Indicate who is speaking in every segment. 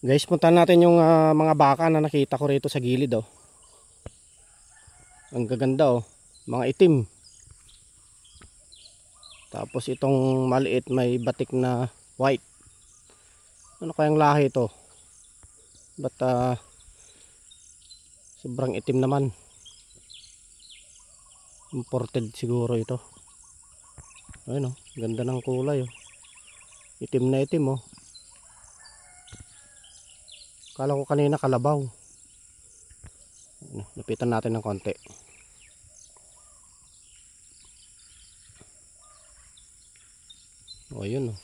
Speaker 1: Guys, puntahan natin yung mga baka na nakita ko rito sa gilid oh. Ang gaganda oh, mga itim. Tapos itong maliit may batik na white. Ano kayang lahi ito? Ba't sobrang itim naman. Imported siguro ito. Ayun oh, ganda ng kulay oh. Itim na itim oh. Kala ko kanina kalabaw. Lapitan natin ng konti. O yun o.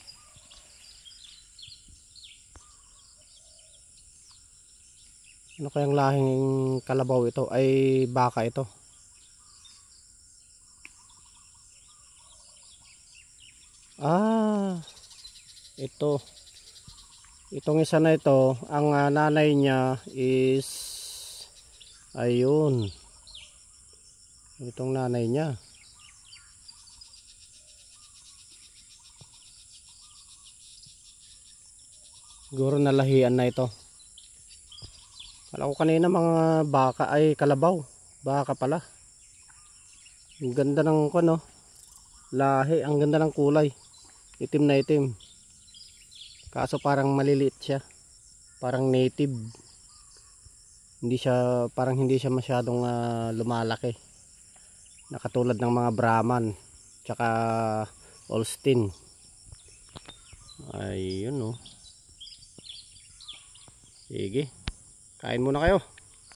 Speaker 1: Ano kayang lahing kalabaw ito? Ay baka ito. Ito. Itong isa na ito, ang nanay niya is ayun. Itong nanay niya. Siguro nalahian na ito. Kala ko kanina mga baka ay kalabaw. Baka pala. Ang ganda ng ano, lahi, ang ganda ng kulay. Itim na itim. Kaso parang maliliit siya. Parang native. Hindi siya, parang hindi siya masyadong lumalaki. Nakatulad ng mga Brahman tsaka Holstein. Ayun oh. Sige. Kain muna kayo.